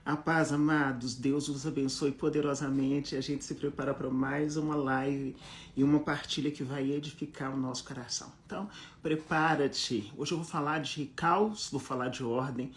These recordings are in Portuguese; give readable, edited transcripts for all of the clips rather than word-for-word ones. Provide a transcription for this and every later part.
A paz, amados, Deus os abençoe poderosamente. A gente se prepara para mais uma live e uma partilha que vai edificar o nosso coração. Então, prepara-te. Hoje eu vou falar de caos, vou falar de ordem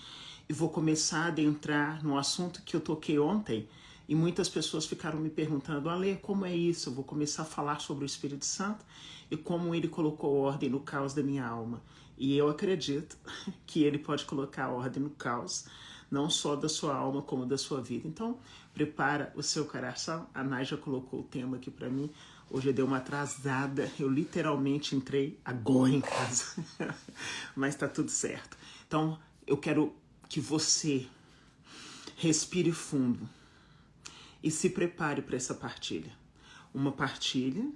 e vou começar a adentrar no assunto que eu toquei ontem e muitas pessoas ficaram me perguntando: Ale, como é isso? Eu vou começar a falar sobre o Espírito Santo e como ele colocou ordem no caos da minha alma. E eu acredito que ele pode colocar ordem no caos, não só da sua alma, como da sua vida. Então, prepara o seu coração. A Nai já colocou o tema aqui para mim. Hoje eu dei uma atrasada. Eu literalmente entrei agora em casa. Mas tá tudo certo. Então, eu quero que você respire fundo e se prepare para essa partilha. Uma partilha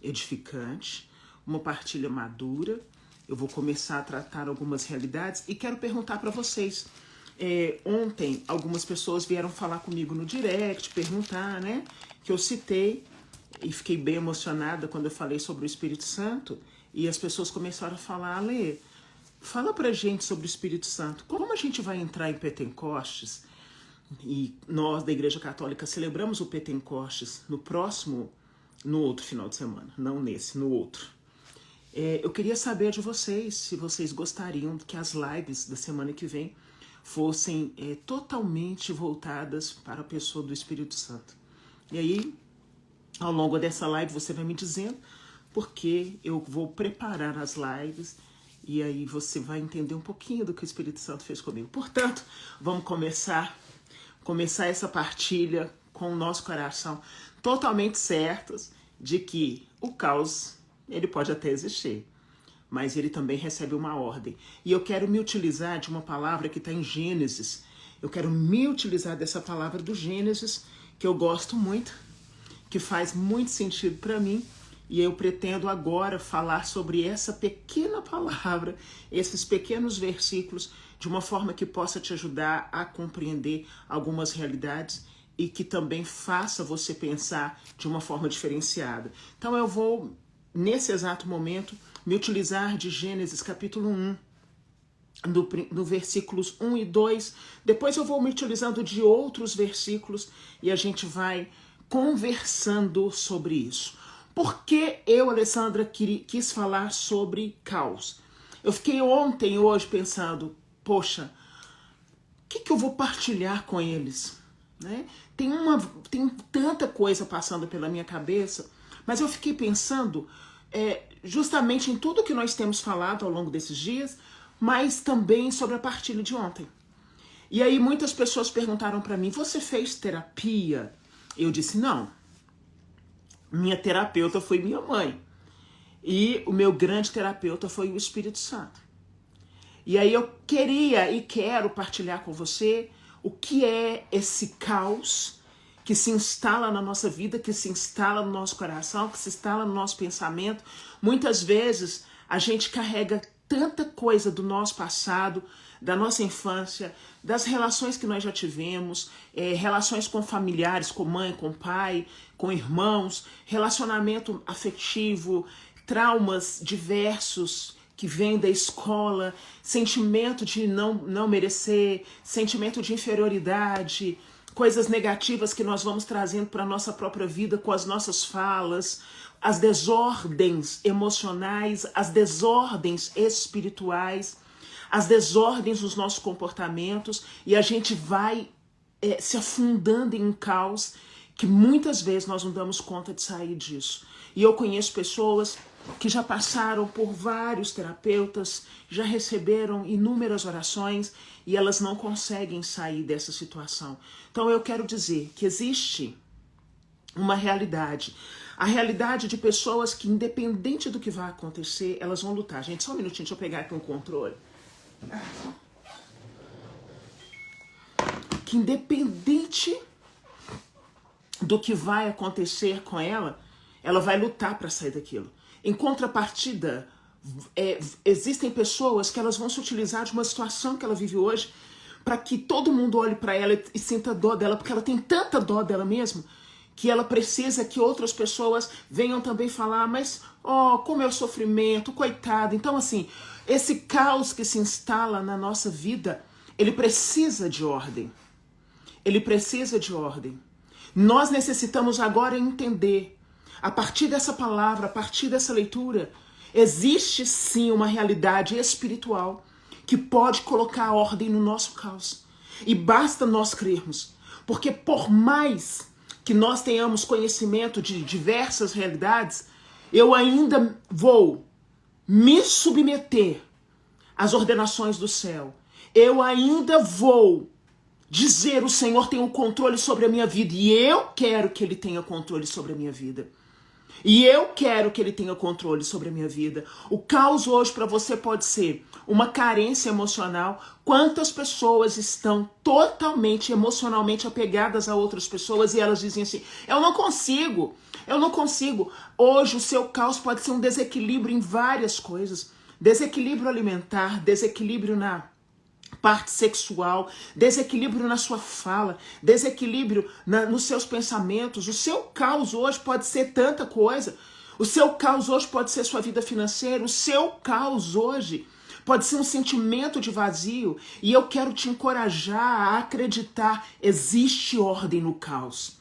edificante, uma partilha madura. Eu vou começar a tratar algumas realidades e quero perguntar para vocês. Ontem, algumas pessoas vieram falar comigo no direct, perguntar, né? Que eu citei e fiquei bem emocionada quando eu falei sobre o Espírito Santo. E as pessoas começaram a falar: Ale, fala pra gente sobre o Espírito Santo. Como a gente vai entrar em Pentecostes? E nós, da Igreja Católica, celebramos o Pentecostes no outro final de semana. Não nesse, no outro. Eu queria saber de vocês, se vocês gostariam que as lives da semana que vem fossem totalmente voltadas para a pessoa do Espírito Santo. E aí, ao longo dessa live, você vai me dizendo, porque eu vou preparar as lives e aí você vai entender um pouquinho do que o Espírito Santo fez comigo. Portanto, vamos começar essa partilha com o nosso coração totalmente certos de que o caos, ele pode até existir, mas ele também recebe uma ordem. E eu quero me utilizar de uma palavra que está em Gênesis. Eu quero me utilizar dessa palavra do Gênesis, que eu gosto muito, que faz muito sentido para mim. E eu pretendo agora falar sobre essa pequena palavra, esses pequenos versículos, de uma forma que possa te ajudar a compreender algumas realidades e que também faça você pensar de uma forma diferenciada. Então eu vou, nesse exato momento, me utilizar de Gênesis capítulo 1, no versículos 1 e 2. Depois eu vou me utilizando de outros versículos e a gente vai conversando sobre isso. Por que eu, Alessandra, quis falar sobre caos? Eu fiquei ontem e hoje pensando, poxa, o que eu vou partilhar com eles? Né? Tem tanta coisa passando pela minha cabeça, mas eu fiquei pensando justamente em tudo que nós temos falado ao longo desses dias, mas também sobre a partilha de ontem. E aí muitas pessoas perguntaram para mim: você fez terapia? Eu disse: não. Minha terapeuta foi minha mãe. E o meu grande terapeuta foi o Espírito Santo. E aí eu queria e quero partilhar com você o que é esse caos que se instala na nossa vida, que se instala no nosso coração, que se instala no nosso pensamento. Muitas vezes a gente carrega tanta coisa do nosso passado, da nossa infância, das relações que nós já tivemos, relações com familiares, com mãe, com pai, com irmãos, relacionamento afetivo, traumas diversos que vêm da escola, sentimento de não merecer, sentimento de inferioridade, coisas negativas que nós vamos trazendo para a nossa própria vida com as nossas falas, as desordens emocionais, as desordens espirituais, as desordens dos nossos comportamentos, e a gente vai se afundando em um caos que muitas vezes nós não damos conta de sair disso. E eu conheço pessoas que já passaram por vários terapeutas, já receberam inúmeras orações e elas não conseguem sair dessa situação. Então eu quero dizer que existe uma realidade. A realidade de pessoas que, independente do que vai acontecer, elas vão lutar. Gente, só um minutinho, deixa eu pegar aqui um controle. Que independente do que vai acontecer com ela, ela vai lutar para sair daquilo. Em contrapartida, existem pessoas que elas vão se utilizar de uma situação que ela vive hoje para que todo mundo olhe para ela e sinta dó dela, porque ela tem tanta dó dela mesma que ela precisa que outras pessoas venham também falar: mas, como é o sofrimento, coitado. Então, assim, esse caos que se instala na nossa vida, ele precisa de ordem. ele precisa de ordem. Nós necessitamos agora entender, a partir dessa palavra, a partir dessa leitura, existe sim uma realidade espiritual que pode colocar ordem no nosso caos. E basta nós crermos, porque por mais que nós tenhamos conhecimento de diversas realidades, eu ainda vou me submeter às ordenações do céu. Eu ainda vou dizer: o Senhor tem o controle sobre a minha vida, e eu quero que Ele tenha controle sobre a minha vida. E eu quero que Ele tenha controle sobre a minha vida. O caos hoje para você pode ser uma carência emocional. Quantas pessoas estão totalmente emocionalmente apegadas a outras pessoas e elas dizem assim: eu não consigo. Hoje o seu caos pode ser um desequilíbrio em várias coisas. Desequilíbrio alimentar, desequilíbrio na parte sexual, desequilíbrio na sua fala, desequilíbrio nos seus pensamentos. O seu caos hoje pode ser tanta coisa. O seu caos hoje pode ser sua vida financeira. O seu caos hoje pode ser um sentimento de vazio. E eu quero te encorajar a acreditar: existe ordem no caos.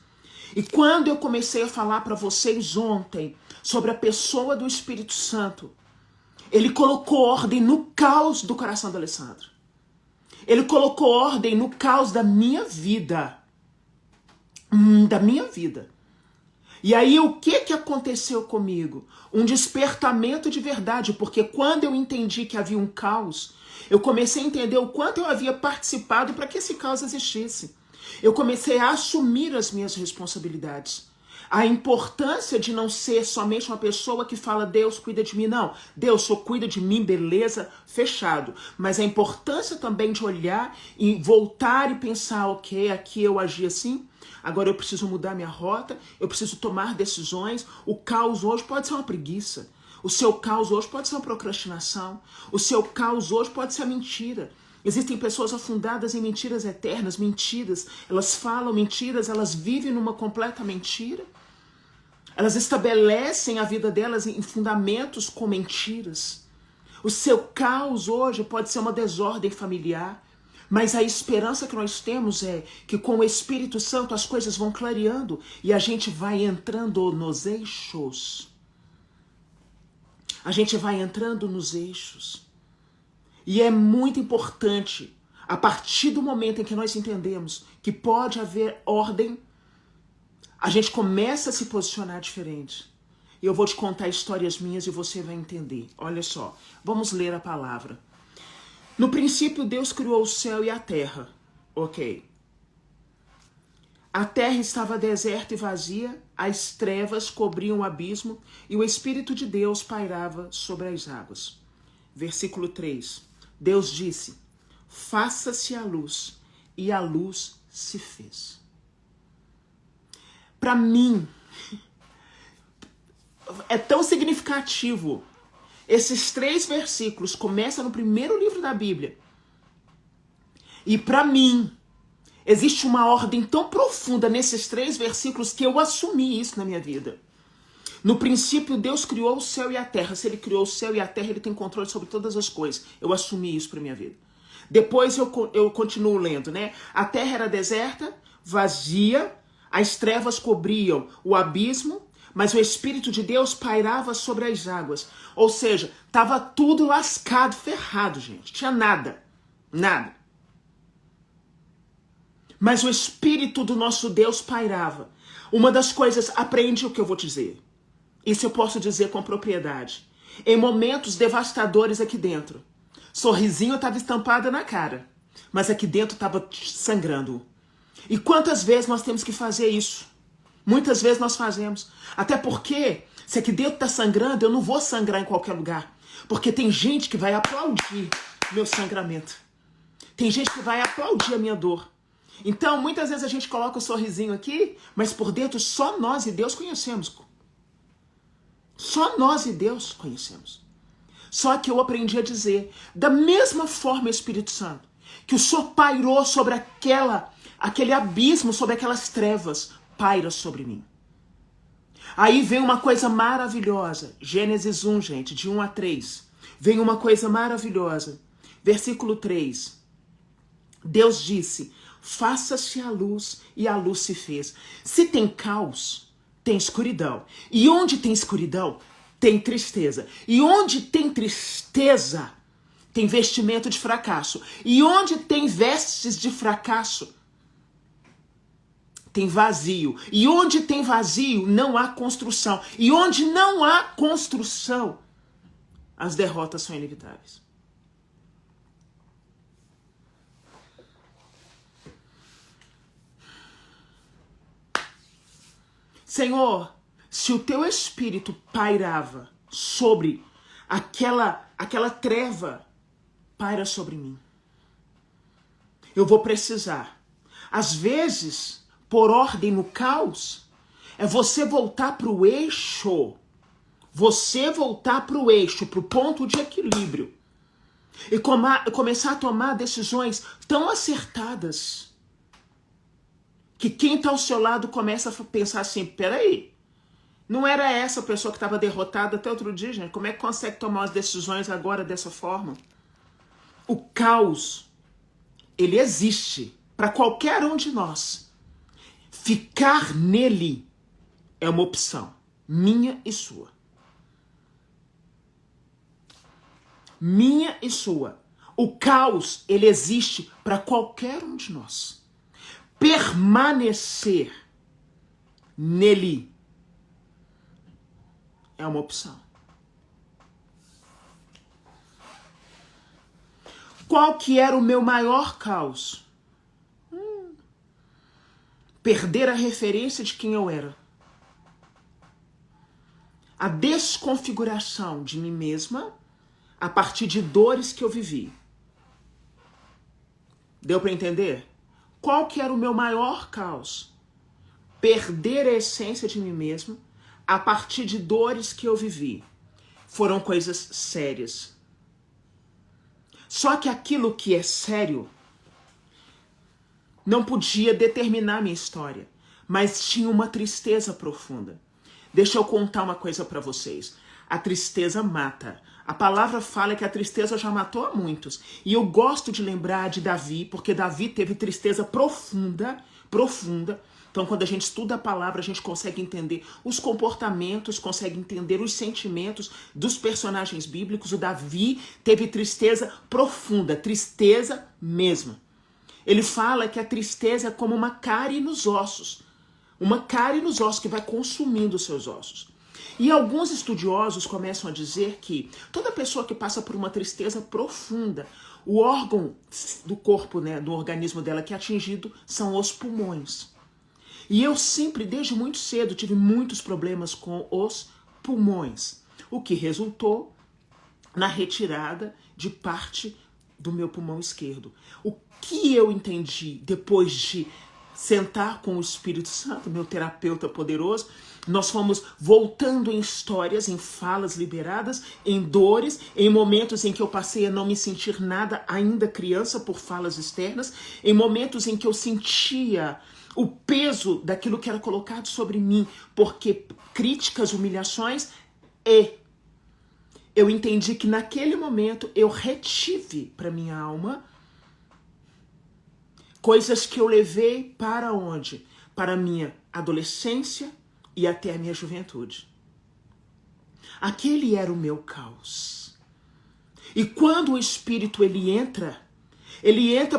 E quando eu comecei a falar para vocês ontem sobre a pessoa do Espírito Santo, ele colocou ordem no caos do coração do Alessandro. Ele colocou ordem no caos da minha vida. E aí o que aconteceu comigo? Um despertamento de verdade, porque quando eu entendi que havia um caos, eu comecei a entender o quanto eu havia participado para que esse caos existisse. Eu comecei a assumir as minhas responsabilidades. A importância de não ser somente uma pessoa que fala: Deus cuida de mim. Não, Deus só cuida de mim, beleza, fechado. Mas a importância também de olhar e voltar e pensar: ok, aqui eu agi assim, agora eu preciso mudar minha rota, eu preciso tomar decisões. O caos hoje pode ser uma preguiça. O seu caos hoje pode ser uma procrastinação. O seu caos hoje pode ser a mentira. Existem pessoas afundadas em mentiras eternas, mentiras. Elas falam mentiras, elas vivem numa completa mentira. Elas estabelecem a vida delas em fundamentos com mentiras. O seu caos hoje pode ser uma desordem familiar, mas a esperança que nós temos é que com o Espírito Santo as coisas vão clareando e a gente vai entrando nos eixos. A gente vai entrando nos eixos. E é muito importante, a partir do momento em que nós entendemos que pode haver ordem, a gente começa a se posicionar diferente. E eu vou te contar histórias minhas e você vai entender. Olha só, vamos ler a palavra. No princípio, Deus criou o céu e a terra. Ok. A terra estava deserta e vazia, as trevas cobriam o abismo e o Espírito de Deus pairava sobre as águas. Versículo 3. Deus disse: faça-se a luz, e a luz se fez. Para mim, é tão significativo. Esses 3 versículos começam no primeiro livro da Bíblia. E para mim, existe uma ordem tão profunda nesses 3 versículos que eu assumi isso na minha vida. No princípio, Deus criou o céu e a terra. Se Ele criou o céu e a terra, Ele tem controle sobre todas as coisas. Eu assumi isso para minha vida. Depois eu continuo lendo, né? A terra era deserta, vazia, as trevas cobriam o abismo, mas o Espírito de Deus pairava sobre as águas. Ou seja, estava tudo lascado, ferrado, gente. Tinha nada. Nada. Mas o Espírito do nosso Deus pairava. Uma das coisas, aprende o que eu vou dizer. Isso eu posso dizer com propriedade. Em momentos devastadores aqui dentro, sorrisinho estava estampado na cara, mas aqui dentro estava sangrando. E quantas vezes nós temos que fazer isso? Muitas vezes nós fazemos. Até porque, se aqui dentro está sangrando, eu não vou sangrar em qualquer lugar. Porque tem gente que vai aplaudir meu sangramento. Tem gente que vai aplaudir a minha dor. Então, muitas vezes a gente coloca o sorrisinho aqui, mas por dentro só nós e Deus conhecemos. Só nós e Deus conhecemos. Só que eu aprendi a dizer, da mesma forma, Espírito Santo, que o Senhor pairou sobre aquele abismo, sobre aquelas trevas, paira sobre mim. Aí vem uma coisa maravilhosa. Gênesis 1, gente, de 1 a 3. Vem uma coisa maravilhosa. Versículo 3. Deus disse: faça-se a luz, e a luz se fez. Se tem caos, tem escuridão. E onde tem escuridão, tem tristeza. E onde tem tristeza, tem vestimento de fracasso. E onde tem vestes de fracasso, tem vazio. E onde tem vazio, não há construção. E onde não há construção, as derrotas são inevitáveis. Senhor, se o teu espírito pairava sobre aquela treva, paira sobre mim. Eu vou precisar. Às vezes, por ordem no caos, é você voltar para o eixo. Você voltar para o eixo, para o ponto de equilíbrio. E começar a tomar decisões tão acertadas que quem está ao seu lado começa a pensar assim, peraí, não era essa a pessoa que estava derrotada até outro dia, gente? Como é que consegue tomar as decisões agora dessa forma? O caos, ele existe para qualquer um de nós. Ficar nele é uma opção, minha e sua. Minha e sua. O caos, ele existe para qualquer um de nós. Permanecer nele é uma opção. Qual que era o meu maior caos? Perder a referência de quem eu era. A desconfiguração de mim mesma a partir de dores que eu vivi. Deu para entender? Qual que era o meu maior caos? Perder a essência de mim mesmo a partir de dores que eu vivi. Foram coisas sérias. Só que aquilo que é sério não podia determinar minha história, mas tinha uma tristeza profunda. Deixa eu contar uma coisa para vocês. A tristeza mata. A palavra fala que a tristeza já matou a muitos. E eu gosto de lembrar de Davi, porque Davi teve tristeza profunda, profunda. Então, quando a gente estuda a palavra, a gente consegue entender os comportamentos, consegue entender os sentimentos dos personagens bíblicos. O Davi teve tristeza profunda, tristeza mesmo. Ele fala que a tristeza é como uma cárie nos ossos. Uma cárie nos ossos que vai consumindo os seus ossos. E alguns estudiosos começam a dizer que toda pessoa que passa por uma tristeza profunda, o órgão do corpo, né, do organismo dela que é atingido são os pulmões. E eu sempre, desde muito cedo, tive muitos problemas com os pulmões, o que resultou na retirada de parte do meu pulmão esquerdo. O que eu entendi depois de sentar com o Espírito Santo, meu terapeuta poderoso, nós fomos voltando em histórias, em falas liberadas, em dores, em momentos em que eu passei a não me sentir nada, ainda criança, por falas externas, em momentos em que eu sentia o peso daquilo que era colocado sobre mim, porque críticas, humilhações, e eu entendi que naquele momento eu retive para minha alma coisas que eu levei para onde? Para a minha adolescência e até a minha juventude. Aquele era o meu caos. E quando o Espírito ele entra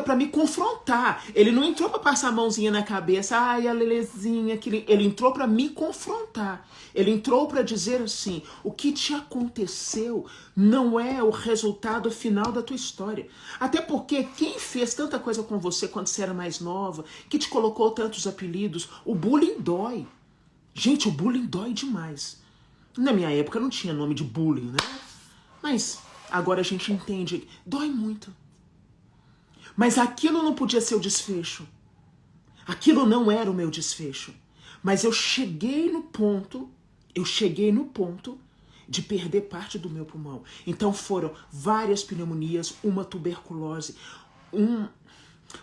para me confrontar. Ele não entrou para passar a mãozinha na cabeça, ai, a Lelezinha, ele entrou para me confrontar. Ele entrou para dizer assim, o que te aconteceu não é o resultado final da tua história. Até porque quem fez tanta coisa com você quando você era mais nova, que te colocou tantos apelidos, o bullying dói. Gente, o bullying dói demais. Na minha época não tinha nome de bullying, né? Mas agora a gente entende, dói muito. Mas aquilo não podia ser o desfecho. Aquilo não era o meu desfecho. Mas eu cheguei no ponto de perder parte do meu pulmão. Então foram várias pneumonias, uma tuberculose,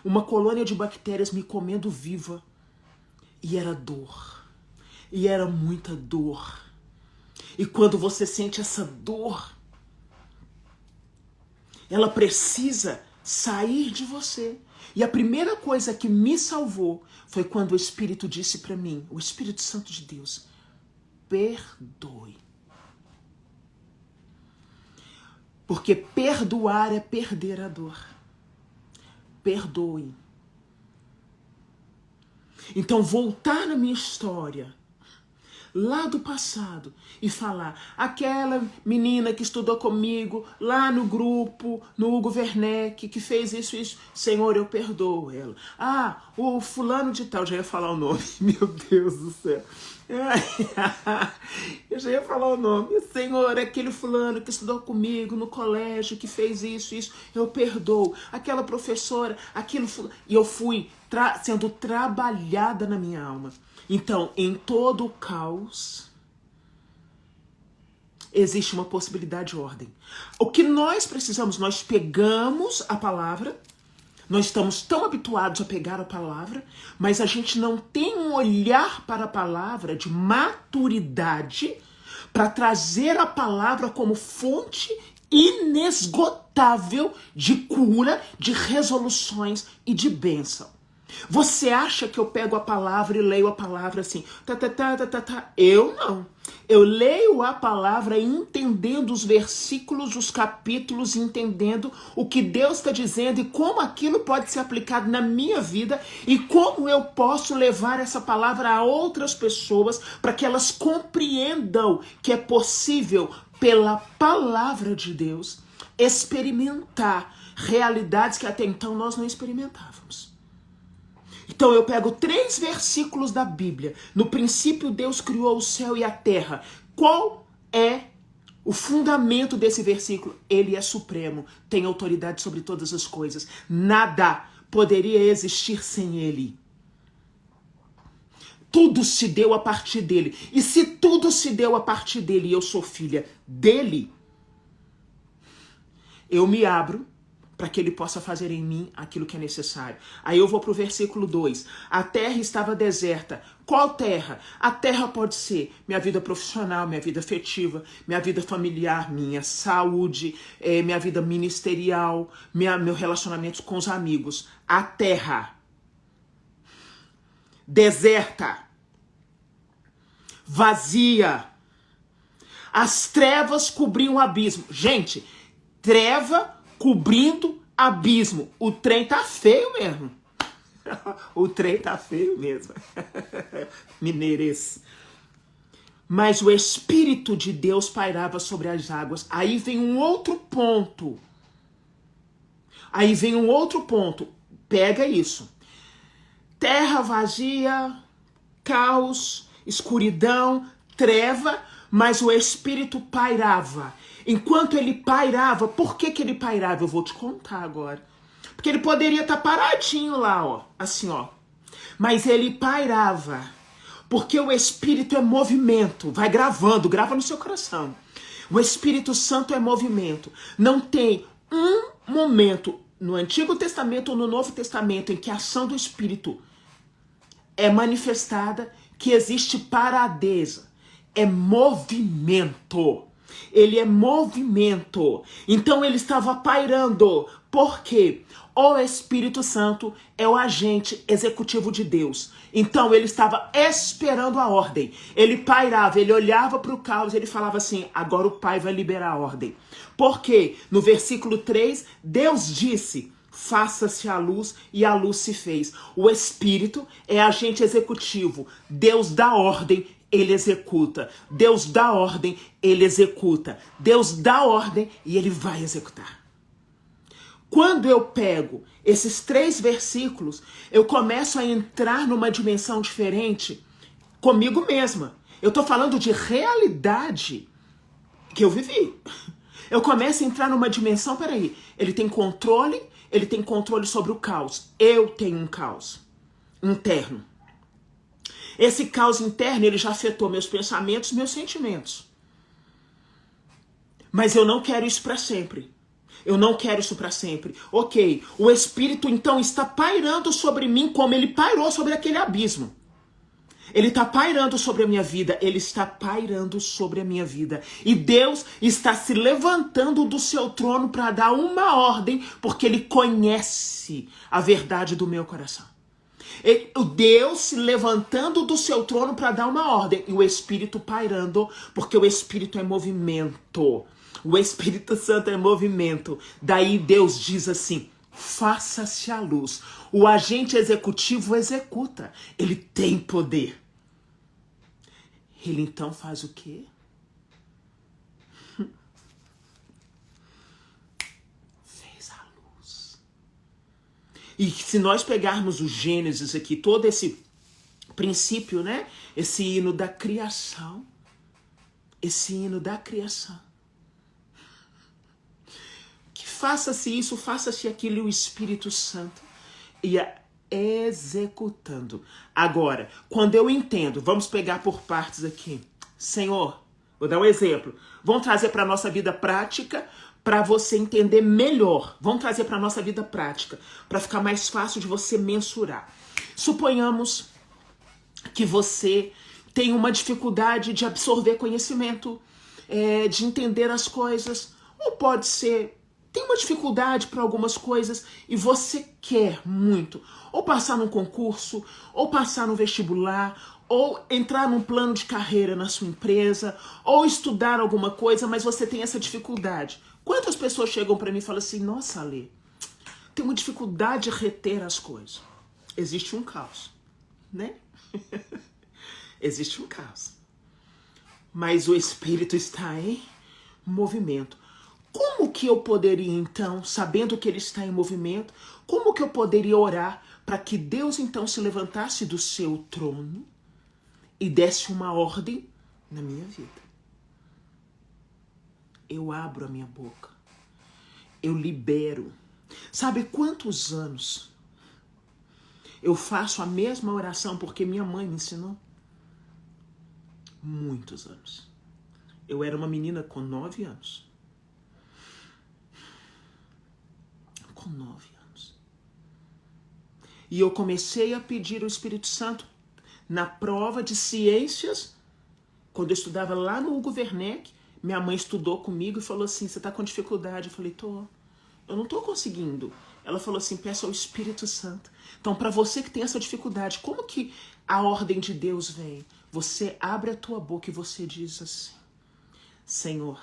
uma colônia de bactérias me comendo viva. E era dor. E era muita dor. E quando você sente essa dor, ela precisa sair de você. E a primeira coisa que me salvou foi quando o Espírito disse para mim, o Espírito Santo de Deus, perdoe. Porque perdoar é perder a dor. Perdoe. Então, voltar na minha história, lá do passado, e falar, aquela menina que estudou comigo, lá no grupo, no Hugo Werneck, que fez isso, Senhor, eu perdoo ela. Ah, o fulano de tal, já ia falar o nome, meu Deus do céu. Eu já ia falar o nome. Senhor, aquele fulano que estudou comigo no colégio, que fez isso, eu perdoo. Aquela professora, aquilo fulano. E eu fui sendo trabalhada na minha alma. Então, em todo o caos, existe uma possibilidade de ordem. O que nós precisamos, nós pegamos a palavra, nós estamos tão habituados a pegar a palavra, mas a gente não tem um olhar para a palavra de maturidade para trazer a palavra como fonte inesgotável de cura, de resoluções e de bênção. Você acha que eu pego a palavra e leio a palavra assim, Eu não. Eu leio a palavra entendendo os versículos, os capítulos, entendendo o que Deus está dizendo e como aquilo pode ser aplicado na minha vida e como eu posso levar essa palavra a outras pessoas para que elas compreendam que é possível, pela palavra de Deus, experimentar realidades que até então nós não experimentávamos. Então eu pego 3 versículos da Bíblia. No princípio Deus criou o céu e a terra. Qual é o fundamento desse versículo? Ele é supremo, tem autoridade sobre todas as coisas. Nada poderia existir sem ele. Tudo se deu a partir dele. E se tudo se deu a partir dele e eu sou filha dele, eu me abro para que ele possa fazer em mim aquilo que é necessário. Aí eu vou para o versículo 2. A terra estava deserta. Qual terra? A terra pode ser minha vida profissional, minha vida afetiva, minha vida familiar, minha saúde, minha vida ministerial, meu relacionamento com os amigos. A terra deserta, vazia. As trevas cobriam o abismo. Gente, treva cobrindo abismo. O trem tá feio mesmo. O trem tá feio mesmo. Mineirês. Mas o Espírito de Deus pairava sobre as águas. Aí vem um outro ponto. Pega isso. Terra vazia, caos, escuridão, treva, mas o Espírito pairava. Enquanto ele pairava, por que ele pairava? Eu vou te contar agora. Porque ele poderia estar paradinho lá, ó, assim, ó. Mas ele pairava. Porque o Espírito é movimento. Vai gravando, grava no seu coração. O Espírito Santo é movimento. Não tem um momento no Antigo Testamento ou no Novo Testamento em que a ação do Espírito é manifestada que existe paradeza. É movimento. Ele é movimento. Então ele estava pairando. Por quê? O Espírito Santo é o agente executivo de Deus. Então ele estava esperando a ordem. Ele pairava, ele olhava para o caos e ele falava assim, agora o Pai vai liberar a ordem. Por quê? No versículo 3, Deus disse, faça-se a luz e a luz se fez. O Espírito é agente executivo. Deus dá ordem, ele executa. Deus dá ordem, ele executa. Deus dá ordem e ele vai executar. Quando eu pego esses 3 versículos, eu começo a entrar numa dimensão diferente comigo mesma. Eu estou falando de realidade que eu vivi. Eu começo a entrar numa dimensão, peraí, ele tem controle sobre o caos. Eu tenho um caos interno. Esse caos interno, ele já afetou meus pensamentos, meus sentimentos. Mas eu não quero isso para sempre. Eu não quero isso para sempre. Ok, o Espírito então está pairando sobre mim como ele pairou sobre aquele abismo. Ele está pairando sobre a minha vida. Ele está pairando sobre a minha vida. E Deus está se levantando do seu trono para dar uma ordem, porque Ele conhece a verdade do meu coração. O Deus se levantando do seu trono para dar uma ordem. E o Espírito pairando, porque o Espírito é movimento. O Espírito Santo é movimento. Daí Deus diz assim: faça-se a luz. O agente executivo executa. Ele tem poder. Ele então faz o quê? Fez a luz. E se nós pegarmos o Gênesis aqui, todo esse princípio, né? Esse hino da criação. Esse hino da criação. Que faça-se isso, faça-se aquilo, e o Espírito Santo ia executando. Agora, quando eu entendo, vamos pegar por partes aqui. Senhor, vou dar um exemplo. Vamos trazer para a nossa vida prática, para você entender melhor. Vamos trazer para a nossa vida prática, para ficar mais fácil de você mensurar. Suponhamos que você tem uma dificuldade de absorver conhecimento, de entender as coisas, ou pode ser, tem uma dificuldade para algumas coisas e você quer muito ou passar num concurso, ou passar no vestibular, ou entrar num plano de carreira na sua empresa, ou estudar alguma coisa, mas você tem essa dificuldade. Quantas pessoas chegam para mim e falam assim: nossa, Alê, tem uma dificuldade de reter as coisas. Existe um caos, né? Existe um caos. Mas o Espírito está em movimento. Como que eu poderia, então, sabendo que ele está em movimento, como que eu poderia orar para que Deus, então, se levantasse do seu trono e desse uma ordem na minha vida? Eu abro a minha boca. Eu libero. Sabe quantos anos eu faço a mesma oração porque minha mãe me ensinou? Muitos anos. Eu era uma menina com 9 anos. Com 9 anos. E eu comecei a pedir ao Espírito Santo na prova de ciências. Quando eu estudava lá no Hugo Werneck, minha mãe estudou comigo e falou assim: você está com dificuldade? Eu falei: tô. Eu não estou conseguindo. Ela falou assim: peça ao Espírito Santo. Então, para você que tem essa dificuldade, como que a ordem de Deus vem? Você abre a tua boca e você diz assim: Senhor,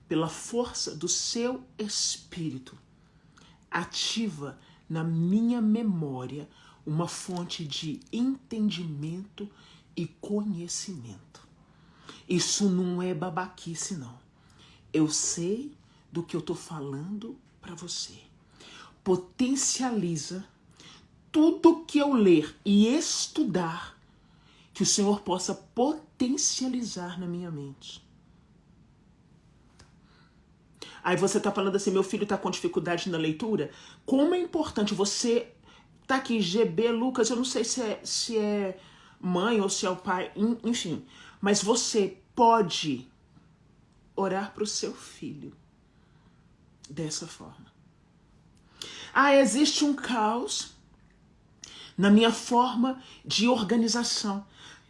pela força do seu Espírito, ativa na minha memória uma fonte de entendimento e conhecimento. Isso não é babaquice, não. Eu sei do que eu estou falando para você. Potencializa tudo que eu ler e estudar, que o Senhor possa potencializar na minha mente. Aí você tá falando assim: meu filho tá com dificuldade na leitura. Como é importante você tá aqui, GB, Lucas, eu não sei se é mãe ou se é o pai, enfim. Mas você pode orar pro seu filho dessa forma. Ah, existe um caos na minha forma de organização.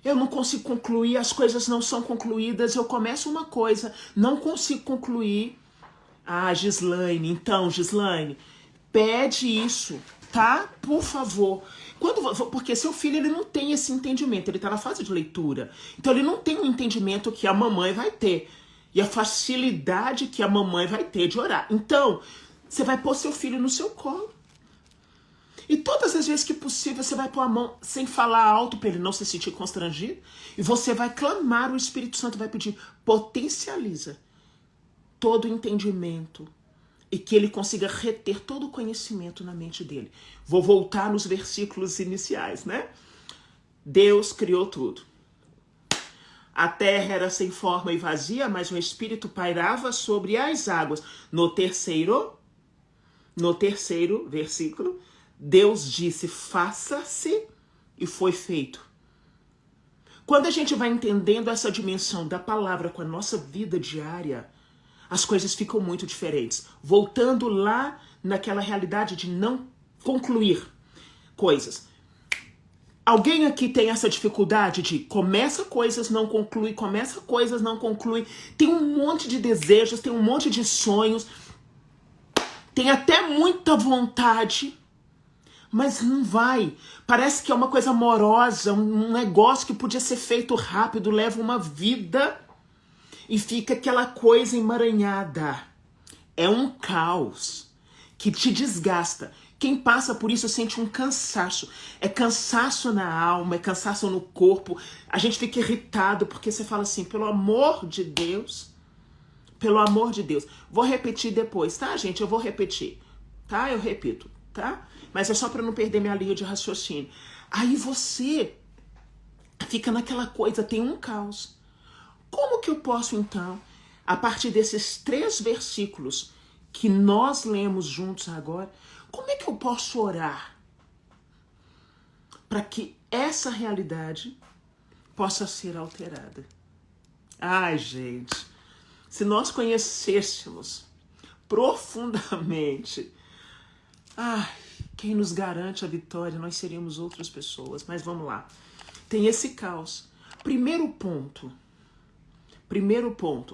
Eu não consigo concluir, as coisas não são concluídas. Eu começo uma coisa, não consigo concluir. Ah, Gislaine, então, Gislaine, pede isso, tá? Por favor. Porque seu filho, ele não tem esse entendimento, ele tá na fase de leitura. Então ele não tem o entendimento que a mamãe vai ter. E a facilidade que a mamãe vai ter de orar. Então, você vai pôr seu filho no seu colo. E todas as vezes que possível, você vai pôr a mão sem falar alto para ele não se sentir constrangido. E você vai clamar, o Espírito Santo vai pedir: potencializa todo o entendimento e que ele consiga reter todo o conhecimento na mente dele. Vou voltar nos versículos iniciais, né? Deus criou tudo. A terra era sem forma e vazia, mas o Espírito pairava sobre as águas. No terceiro versículo, Deus disse: faça-se, e foi feito. Quando a gente vai entendendo essa dimensão da palavra com a nossa vida diária, as coisas ficam muito diferentes. Voltando lá naquela realidade de não concluir coisas. Alguém aqui tem essa dificuldade de começa coisas, não conclui, começa coisas, não conclui. Tem um monte de desejos, tem um monte de sonhos, tem até muita vontade, mas não vai. Parece que é uma coisa morosa, um negócio que podia ser feito rápido, leva uma vida e fica aquela coisa emaranhada. É um caos que te desgasta. Quem passa por isso sente um cansaço. É cansaço na alma, é cansaço no corpo. A gente fica irritado porque você fala assim, pelo amor de Deus, pelo amor de Deus. Vou repetir depois, tá, gente? Eu vou repetir, tá? Eu repito, tá? Mas é só para não perder minha linha de raciocínio. Aí você fica naquela coisa, tem um caos. Como que eu posso, então, a partir desses 3 versículos que nós lemos juntos agora, como é que eu posso orar para que essa realidade possa ser alterada? Ai, gente, se nós conhecêssemos profundamente, quem nos garante a vitória, nós seríamos outras pessoas. Mas vamos lá. Tem esse caos. Primeiro ponto,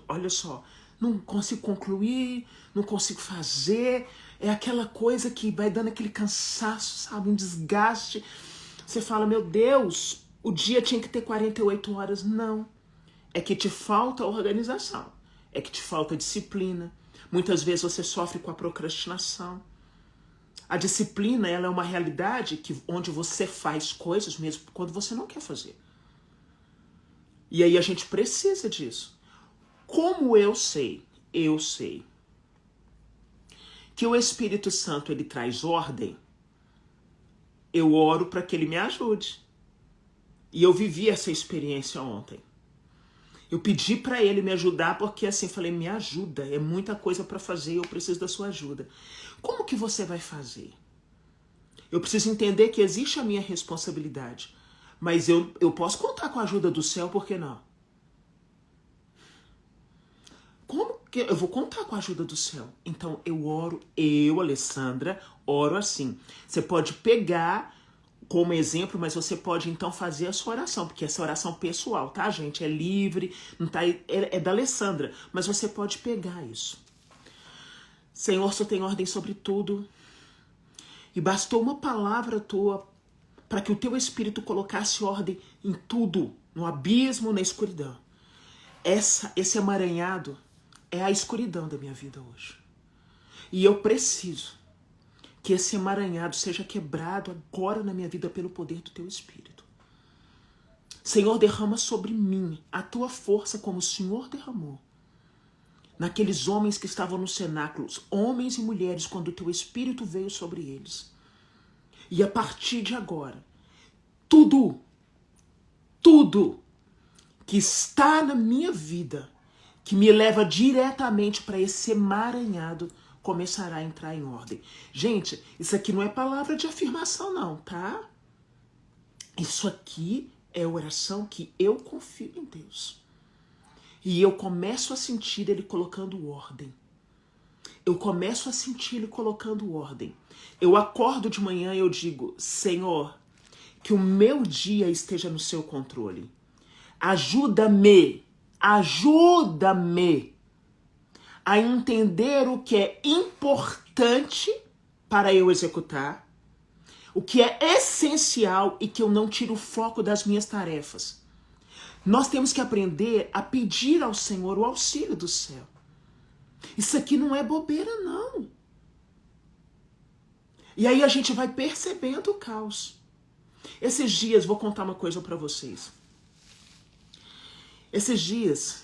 olha só, não consigo concluir, não consigo fazer, é aquela coisa que vai dando aquele cansaço, sabe, um desgaste. Você fala, meu Deus, o dia tinha que ter 48 horas. Não, é que te falta organização, é que te falta disciplina. Muitas vezes você sofre com a procrastinação. A disciplina, ela é uma realidade onde você faz coisas mesmo quando você não quer fazer. E aí a gente precisa disso. Como eu sei que o Espírito Santo ele traz ordem, eu oro para que ele me ajude. E eu vivi essa experiência ontem. Eu pedi para ele me ajudar porque assim, falei, me ajuda, é muita coisa para fazer, eu preciso da sua ajuda. Como que você vai fazer? Eu preciso entender que existe a minha responsabilidade, mas eu posso contar com a ajuda do céu, por que não? Como que eu vou contar com a ajuda do céu? Então eu oro, Alessandra, oro assim. Você pode pegar como exemplo, mas você pode então fazer a sua oração, porque essa oração pessoal, tá, gente? É livre, não tá, é da Alessandra, mas você pode pegar isso. Senhor, só tem ordem sobre tudo. E bastou uma palavra tua para que o teu Espírito colocasse ordem em tudo, no abismo, na escuridão. Esse emaranhado é a escuridão da minha vida hoje. E eu preciso que esse emaranhado seja quebrado agora na minha vida pelo poder do teu Espírito. Senhor, derrama sobre mim a tua força como o Senhor derramou naqueles homens que estavam nos cenáculos, homens e mulheres, quando o teu Espírito veio sobre eles. E a partir de agora, tudo que está na minha vida, que me leva diretamente para esse emaranhado, começará a entrar em ordem. Gente, isso aqui não é palavra de afirmação não, tá? Isso aqui é oração que eu confio em Deus. E eu começo a sentir Ele colocando ordem. Eu começo a sentir Ele colocando ordem. Eu acordo de manhã e eu digo, Senhor, que o meu dia esteja no seu controle. Ajuda-me a entender o que é importante para eu executar, o que é essencial e que eu não tiro o foco das minhas tarefas. Nós temos que aprender a pedir ao Senhor o auxílio do céu. Isso aqui não é bobeira, não. E aí a gente vai percebendo o caos. Esses dias, vou contar uma coisa para vocês. Esses dias,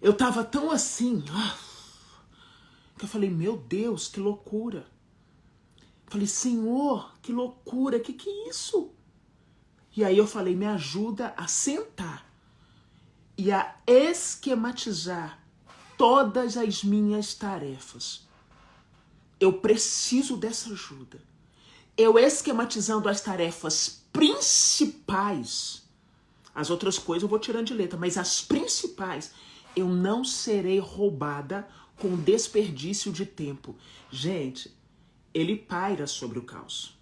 eu tava tão assim, que eu falei, meu Deus, que loucura. Falei, Senhor, que loucura, que é isso? E aí eu falei, me ajuda a sentar e a esquematizar todas as minhas tarefas. Eu preciso dessa ajuda. Eu esquematizando as tarefas principais, as outras coisas eu vou tirando de letra, mas as principais, eu não serei roubada com desperdício de tempo. Gente, ele paira sobre o caos.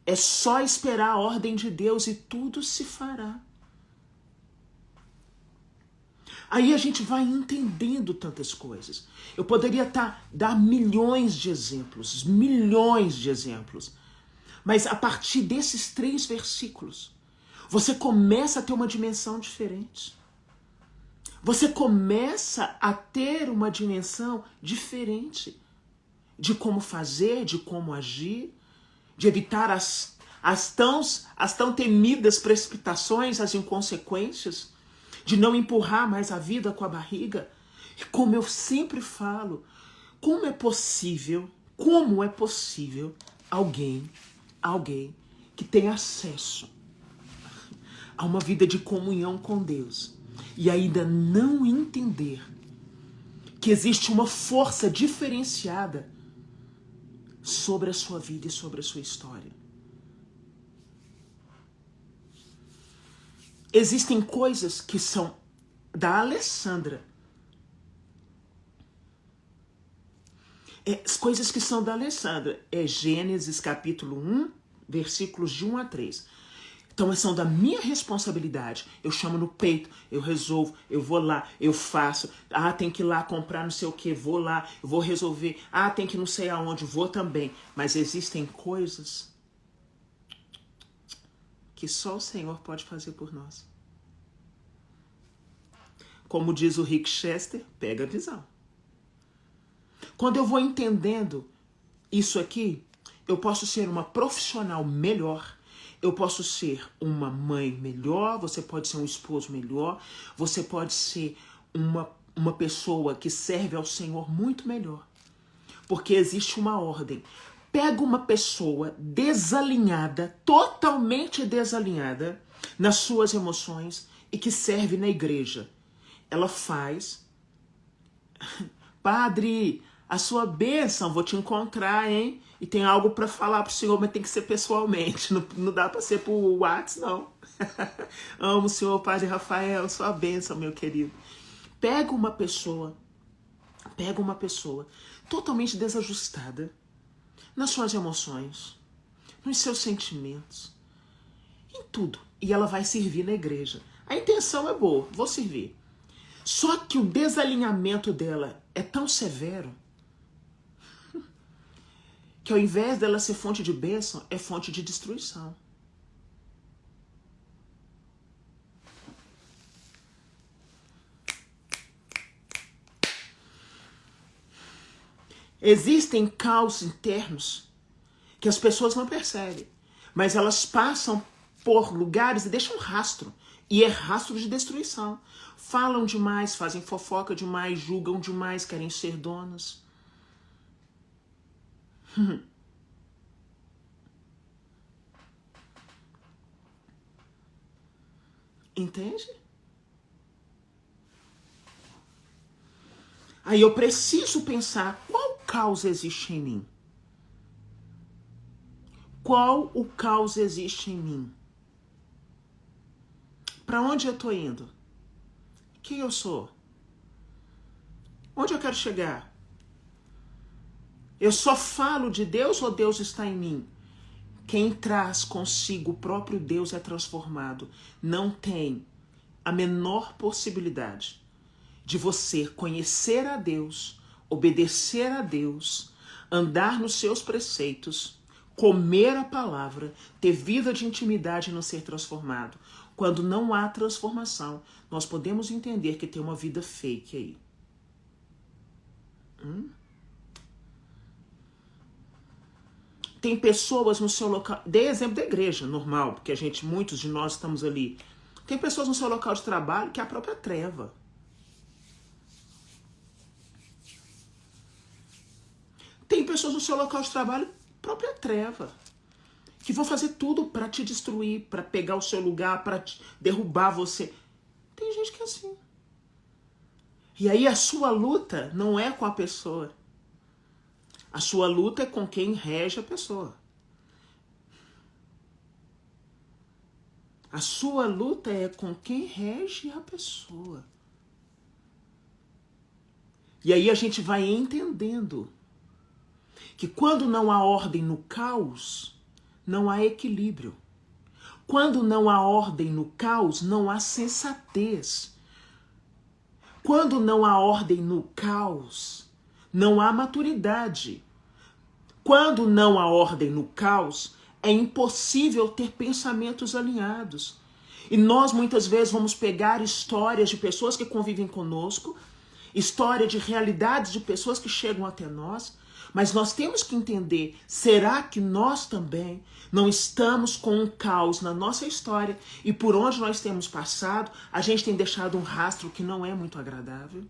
É só esperar a ordem de Deus e tudo se fará. Aí a gente vai entendendo tantas coisas. Eu poderia dar milhões de exemplos, mas a partir desses 3 versículos, você começa a ter uma dimensão diferente. Você começa a ter uma dimensão diferente de como fazer, de como agir, de evitar as tão temidas precipitações, as inconsequências, de não empurrar mais a vida com a barriga. E como eu sempre falo, como é possível alguém que tem acesso a uma vida de comunhão com Deus e ainda não entender que existe uma força diferenciada sobre a sua vida e sobre a sua história. Existem coisas que são da Alessandra. Coisas que são da Alessandra. É Gênesis capítulo 1, versículos de 1 a 3. Então, são da minha responsabilidade. Eu chamo no peito, eu resolvo, eu vou lá, eu faço. Ah, tem que ir lá comprar não sei o que, vou lá, eu vou resolver. Ah, tem que não sei aonde, vou também. Mas existem coisas que só o Senhor pode fazer por nós. Como diz o Rick Chester, pega a visão. Quando eu vou entendendo isso aqui, eu posso ser uma profissional melhor, eu posso ser uma mãe melhor, você pode ser um esposo melhor, você pode ser uma pessoa que serve ao Senhor muito melhor. Porque existe uma ordem. Pega uma pessoa desalinhada, totalmente desalinhada nas suas emoções e que serve na igreja. Ela faz... Padre, a sua bênção, vou te encontrar, hein? E tem algo para falar pro senhor, mas tem que ser pessoalmente. Não dá para ser por WhatsApp, não. Amo o senhor, Padre Rafael, sua bênção, meu querido. Pega uma pessoa totalmente desajustada nas suas emoções, nos seus sentimentos, em tudo. E ela vai servir na igreja. A intenção é boa, vou servir. Só que o desalinhamento dela é tão severo que ao invés dela ser fonte de bênção, é fonte de destruição. Existem caos internos que as pessoas não percebem, mas elas passam por lugares e deixam rastro. E é rastro de destruição. Falam demais, fazem fofoca demais, julgam demais, querem ser donas. Entende? Aí eu preciso pensar qual caos existe em mim. Qual o caos existe em mim? Para onde eu estou indo? Quem eu sou? Onde eu quero chegar? Eu só falo de Deus ou Deus está em mim? Quem traz consigo o próprio Deus é transformado. Não tem a menor possibilidade de você conhecer a Deus, obedecer a Deus, andar nos seus preceitos, comer a palavra, ter vida de intimidade e não ser transformado. Quando não há transformação, nós podemos entender que tem uma vida fake aí. Tem pessoas no seu local... Dei exemplo da igreja, normal, porque muitos de nós estamos ali. Tem pessoas no seu local de trabalho que é a própria treva. Tem pessoas no seu local de trabalho, própria treva, que vão fazer tudo para te destruir, para pegar o seu lugar, para derrubar você. Tem gente que é assim. E aí a sua luta não é com a pessoa. A sua luta é com quem rege a pessoa. A sua luta é com quem rege a pessoa. E aí a gente vai entendendo que quando não há ordem no caos, não há equilíbrio. Quando não há ordem no caos, não há sensatez. Quando não há ordem no caos, não há maturidade. Quando não há ordem no caos, é impossível ter pensamentos alinhados. E nós muitas vezes vamos pegar histórias de pessoas que convivem conosco, história de realidades de pessoas que chegam até nós, mas nós temos que entender, será que nós também não estamos com um caos na nossa história e por onde nós temos passado, a gente tem deixado um rastro que não é muito agradável?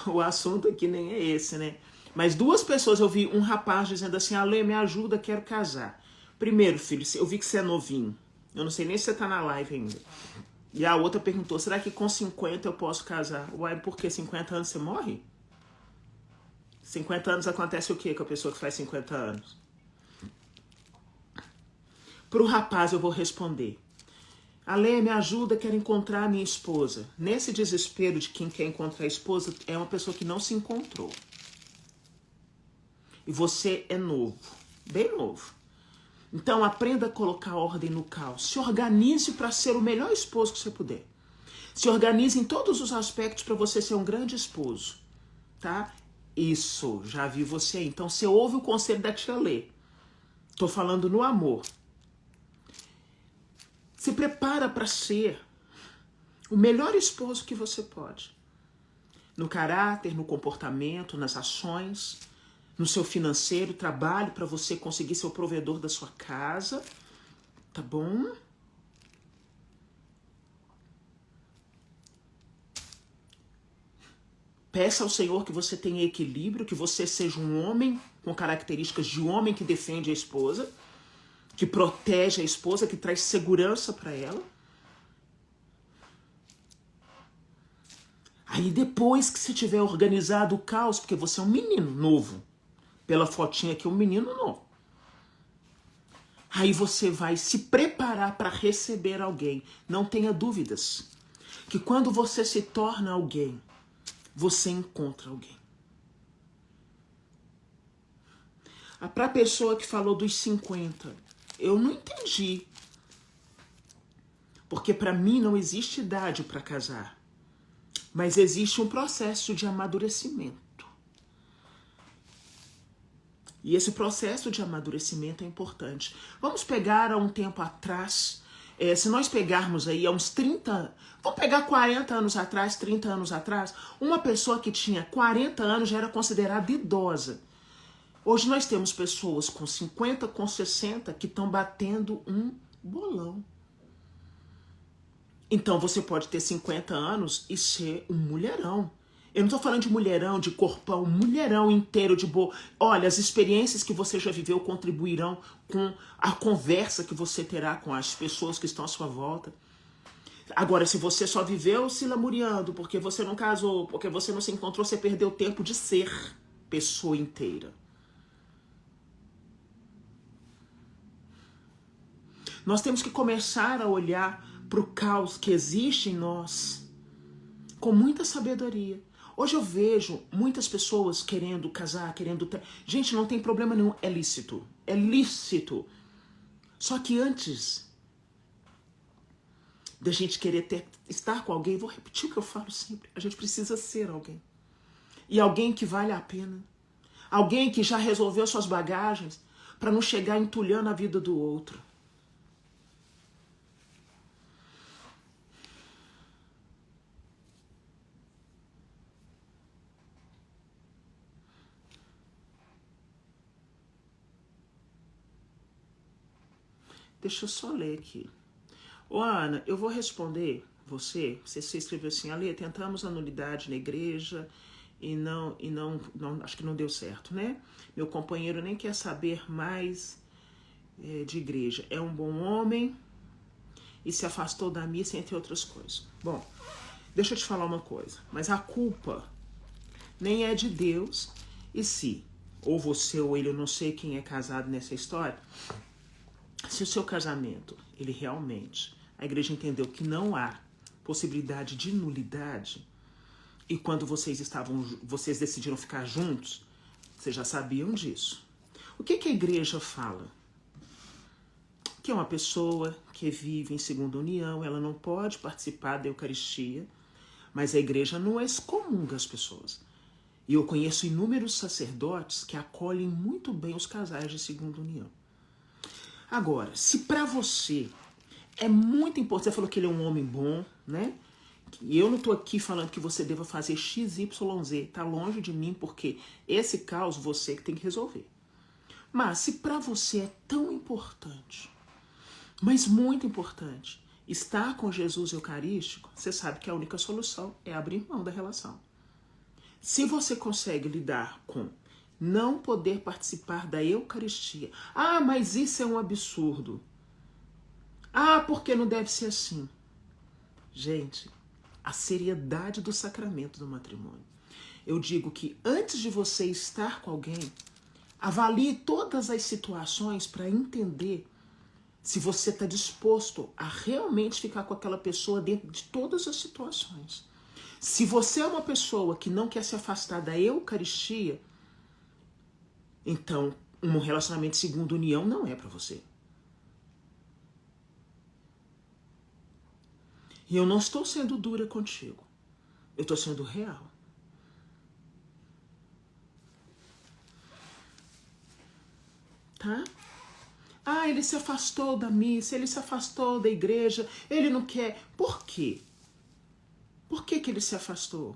O assunto aqui nem é esse, né? Mas duas pessoas, eu vi um rapaz dizendo assim, Ale, me ajuda, quero casar. Primeiro, filho, eu vi que você é novinho. Eu não sei nem se você tá na live ainda. E a outra perguntou, será que com 50 eu posso casar? Uai, por que 50 anos você morre? 50 anos acontece o quê com a pessoa que faz 50 anos? Pro rapaz eu vou responder. Ale, me ajuda, quero encontrar a minha esposa. Nesse desespero de quem quer encontrar a esposa, é uma pessoa que não se encontrou. E você é novo, bem novo. Então aprenda a colocar ordem no caos. Se organize para ser o melhor esposo que você puder. Se organize em todos os aspectos para você ser um grande esposo, tá? Isso, já vi você aí. Então você ouve o conselho da tia Lê. Tô falando no amor. Se prepara para ser o melhor esposo que você pode. No caráter, no comportamento, nas ações, no seu financeiro, trabalho para você conseguir ser o provedor da sua casa, tá bom? Peça ao Senhor que você tenha equilíbrio, que você seja um homem com características de homem que defende a esposa, que protege a esposa, que traz segurança para ela. Aí depois que você tiver organizado o caos, porque você é um menino novo, pela fotinha aqui, um menino novo. Aí você vai se preparar para receber alguém. Não tenha dúvidas que quando você se torna alguém, você encontra alguém. Para a pessoa que falou dos 50, eu não entendi. Porque para mim não existe idade para casar. Mas existe um processo de amadurecimento. E esse processo de amadurecimento é importante. Vamos pegar há um tempo atrás, se nós pegarmos aí há uns 30, vamos pegar 40 anos atrás, 30 anos atrás, uma pessoa que tinha 40 anos já era considerada idosa. Hoje nós temos pessoas com 50, com 60 que estão batendo um bolão. Então você pode ter 50 anos e ser um mulherão. Eu não tô falando de mulherão, de corpão, mulherão inteiro de boa. Olha, as experiências que você já viveu contribuirão com a conversa que você terá com as pessoas que estão à sua volta. Agora, se você só viveu se lamuriando, porque você não casou, porque você não se encontrou, você perdeu tempo de ser pessoa inteira. Nós temos que começar a olhar para o caos que existe em nós com muita sabedoria. Hoje eu vejo muitas pessoas querendo casar, querendo ter... Gente, não tem problema nenhum, é lícito. É lícito. Só que antes da gente querer estar com alguém, vou repetir o que eu falo sempre, a gente precisa ser alguém. E alguém que vale a pena. Alguém que já resolveu suas bagagens para não chegar entulhando a vida do outro. Deixa eu só ler aqui. Ô Ana, eu vou responder você escreveu assim, Ale, tentamos a nulidade na igreja e não, acho que não deu certo, né? Meu companheiro nem quer saber mais de igreja. É um bom homem e se afastou da missa, entre outras coisas. Bom, deixa eu te falar uma coisa, mas a culpa nem é de Deus, e se, ou você ou ele, eu não sei quem é casado nessa história, se o seu casamento, ele realmente, a igreja entendeu que não há possibilidade de nulidade, E quando vocês decidiram ficar juntos, vocês já sabiam disso. O que a igreja fala? Que é uma pessoa que vive em segunda união, ela não pode participar da Eucaristia, mas a igreja não excomunga as pessoas. E eu conheço inúmeros sacerdotes que acolhem muito bem os casais de segunda união. Agora, se para você é muito importante, você falou que ele é um homem bom, né? E eu não estou aqui falando que você deva fazer XYZ, tá longe de mim, porque esse caos você que tem que resolver. Mas se para você é tão importante, mas muito importante, estar com Jesus Eucarístico, você sabe que a única solução é abrir mão da relação. Se você consegue lidar com não poder participar da Eucaristia, ah, mas isso é um absurdo. Ah, porque não deve ser assim. Gente, a seriedade do sacramento do matrimônio. Eu digo que antes de você estar com alguém, avalie todas as situações para entender se você está disposto a realmente ficar com aquela pessoa dentro de todas as situações. Se você é uma pessoa que não quer se afastar da Eucaristia, então um relacionamento de segunda união não é para você. E eu não estou sendo dura contigo. Eu estou sendo real. Tá? Ah, ele se afastou da missa, ele se afastou da igreja, ele não quer. Por quê? Por que ele se afastou?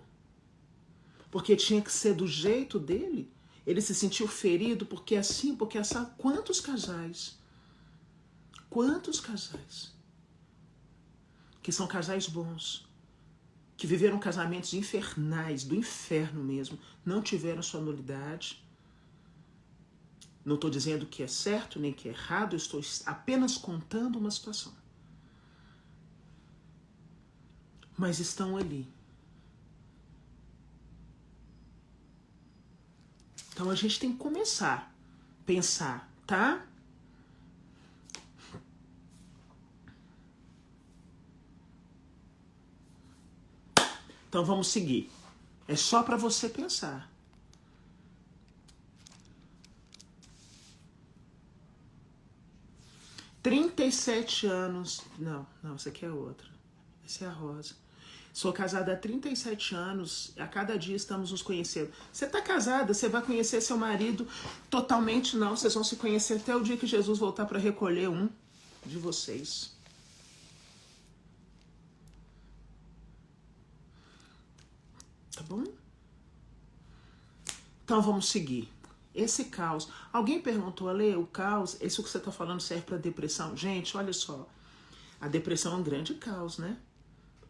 Porque tinha que ser do jeito dele? Ele se sentiu ferido porque assim, porque essa. Quantos casais? Quantos casais? Que são casais bons, que viveram casamentos infernais, do inferno mesmo, não tiveram sua nulidade. Não estou dizendo que é certo nem que é errado, eu estou apenas contando uma situação. Mas estão ali. Então a gente tem que começar a pensar, tá? Então vamos seguir. É só para você pensar. $37. Não, essa aqui é outra. Essa é a Rosa. Sou casada há 37 anos, a cada dia estamos nos conhecendo. Você está casada, você vai conhecer seu marido totalmente não, vocês vão se conhecer até o dia que Jesus voltar para recolher um de vocês. Tá bom? Então vamos seguir. Esse caos. Alguém perguntou, Ale, o caos, isso que você está falando serve para depressão? Gente, olha só. A depressão é um grande caos, né?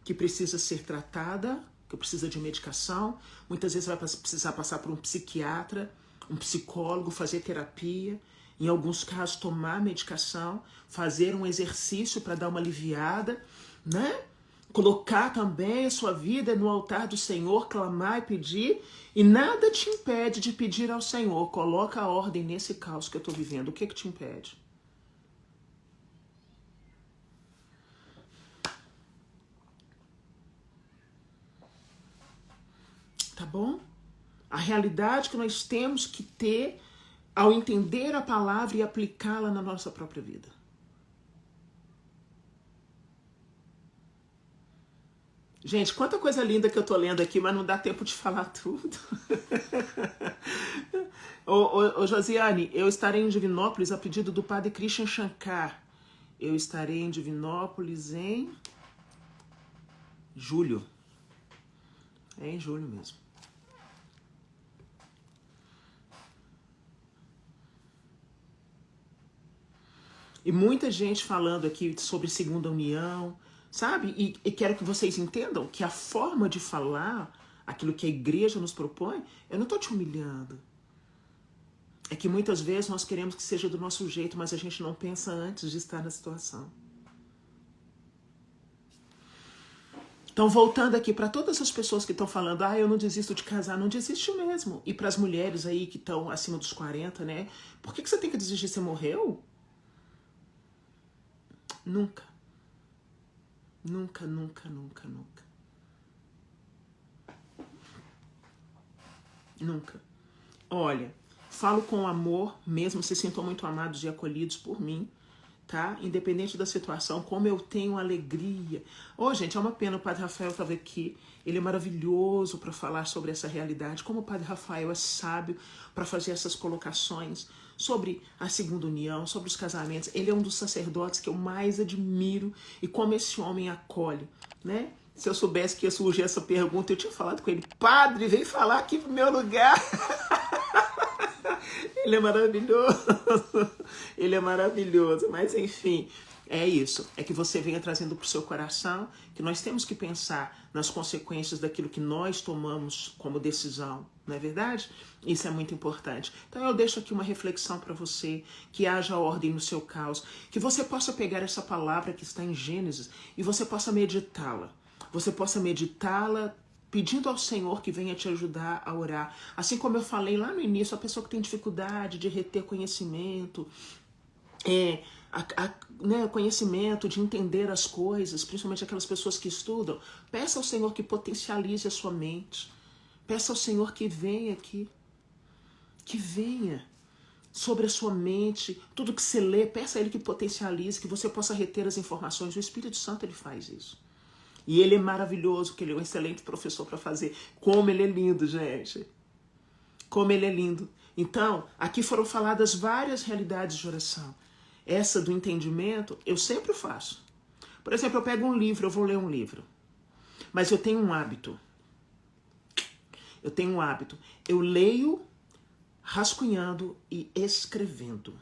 Que precisa ser tratada, que precisa de medicação. Muitas vezes vai precisar passar por um psiquiatra, um psicólogo, fazer terapia. Em alguns casos, tomar medicação, fazer um exercício para dar uma aliviada, né? Colocar também a sua vida no altar do Senhor, clamar e pedir, e nada te impede de pedir ao Senhor. Coloca a ordem nesse caos que eu estou vivendo. O que te impede? Tá bom? A realidade que nós temos que ter ao entender a palavra e aplicá-la na nossa própria vida. Gente, quanta coisa linda que eu tô lendo aqui, mas não dá tempo de falar tudo. Ô, Josiane, eu estarei em Divinópolis a pedido do padre Christian Shankar. Eu estarei em Divinópolis em julho. É em julho mesmo. E muita gente falando aqui sobre segunda união, sabe? E quero que vocês entendam que a forma de falar, aquilo que a igreja nos propõe, eu não estou te humilhando. É que muitas vezes nós queremos que seja do nosso jeito, mas a gente não pensa antes de estar na situação. Então, voltando aqui para todas as pessoas que estão falando, eu não desisto de casar, não desiste mesmo. E para as mulheres aí que estão acima dos 40, né? Por que você tem que desistir? Você morreu? Nunca. Nunca, nunca, nunca, nunca. Nunca. Olha, falo com amor, mesmo se sintam muito amados e acolhidos por mim, tá? Independente da situação, como eu tenho alegria. Gente, é uma pena o Padre Rafael estava aqui. Ele é maravilhoso para falar sobre essa realidade. Como o Padre Rafael é sábio para fazer essas colocações sobre a segunda união, sobre os casamentos. Ele é um dos sacerdotes que eu mais admiro e como esse homem acolhe, né? Se eu soubesse que ia surgir essa pergunta, eu tinha falado com ele: Padre, vem falar aqui pro meu lugar. Ele é maravilhoso. Ele é maravilhoso. Mas, enfim, é isso. É que você venha trazendo para o seu coração que nós temos que pensar nas consequências daquilo que nós tomamos como decisão. Não é verdade? Isso é muito importante. Então, eu deixo aqui uma reflexão para você, que haja ordem no seu caos, que você possa pegar essa palavra que está em Gênesis e você possa meditá-la. Você possa meditá-la, pedindo ao Senhor que venha te ajudar a orar. Assim como eu falei lá no início, a pessoa que tem dificuldade de reter conhecimento, conhecimento, de entender as coisas, principalmente aquelas pessoas que estudam, peça ao Senhor que potencialize a sua mente. Peça ao Senhor que venha aqui, que venha sobre a sua mente, tudo que você lê, peça a Ele que potencialize, que você possa reter as informações. O Espírito Santo, Ele faz isso. E ele é maravilhoso, porque ele é um excelente professor para fazer. Como ele é lindo, gente. Como ele é lindo. Então, aqui foram faladas várias realidades de oração. Essa do entendimento, eu sempre faço. Por exemplo, eu pego um livro, eu vou ler um livro. Mas eu tenho um hábito. Eu leio rascunhando e escrevendo.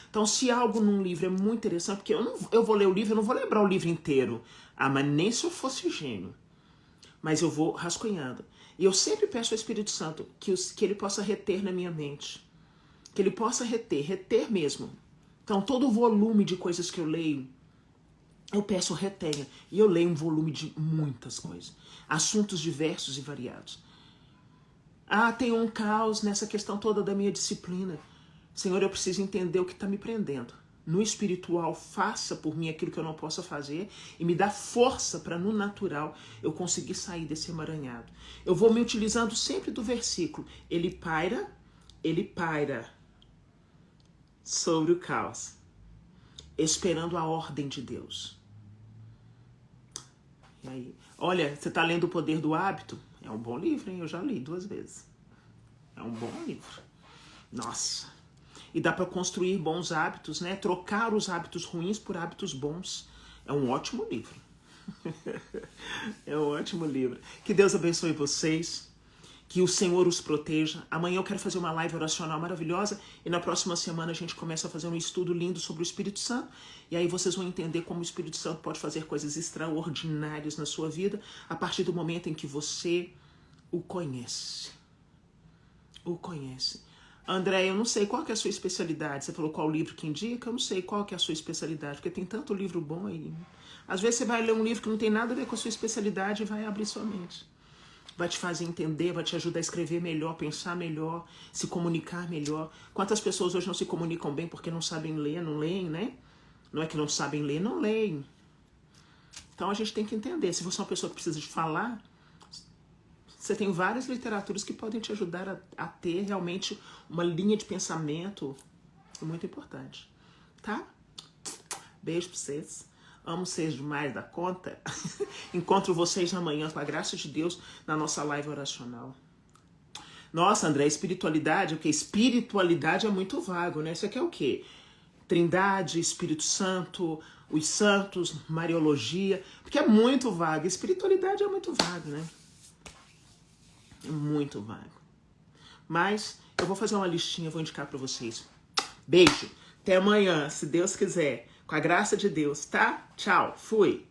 Então, se algo num livro é muito interessante, porque eu vou ler o livro, eu não vou lembrar o livro inteiro. Mas nem se eu fosse gênio. Mas eu vou rascunhando. E eu sempre peço ao Espírito Santo que ele possa reter na minha mente. Que ele possa reter mesmo. Então, todo o volume de coisas que eu leio, eu peço retenha. E eu leio um volume de muitas coisas. Assuntos diversos e variados. Tem um caos nessa questão toda da minha disciplina. Senhor, eu preciso entender o que está me prendendo. No espiritual, faça por mim aquilo que eu não possa fazer e me dá força para, no natural, eu conseguir sair desse emaranhado. Eu vou me utilizando sempre do versículo. Ele paira sobre o caos, esperando a ordem de Deus. E aí, olha, você está lendo O Poder do Hábito? É um bom livro, hein? Eu já li 2 vezes. É um bom livro. Nossa! E dá para construir bons hábitos, né? Trocar os hábitos ruins por hábitos bons. É um ótimo livro. É um ótimo livro. Que Deus abençoe vocês. Que o Senhor os proteja. Amanhã eu quero fazer uma live oracional maravilhosa. E na próxima semana a gente começa a fazer um estudo lindo sobre o Espírito Santo. E aí vocês vão entender como o Espírito Santo pode fazer coisas extraordinárias na sua vida a partir do momento em que você o conhece. O conhece. André, eu não sei qual que é a sua especialidade. Você falou qual livro que indica, eu não sei qual que é a sua especialidade, porque tem tanto livro bom aí. Às vezes você vai ler um livro que não tem nada a ver com a sua especialidade e vai abrir sua mente. Vai te fazer entender, vai te ajudar a escrever melhor, pensar melhor, se comunicar melhor. Quantas pessoas hoje não se comunicam bem porque não sabem ler, não leem, né? Não é que não sabem ler, não leem. Então a gente tem que entender. Se você é uma pessoa que precisa de falar, você tem várias literaturas que podem te ajudar a ter realmente uma linha de pensamento muito importante, tá? Beijo pra vocês. Amo vocês demais da conta. Encontro vocês amanhã, com a graça de Deus, na nossa live oracional. Nossa, André, espiritualidade, o quê? Espiritualidade é muito vago, né? Isso aqui é o quê? Trindade, Espírito Santo, os santos, Mariologia. Porque é muito vago. Espiritualidade é muito vago, né? É muito vago. Mas eu vou fazer uma listinha, vou indicar para vocês. Beijo. Até amanhã, se Deus quiser. Com a graça de Deus, tá? Tchau. Fui.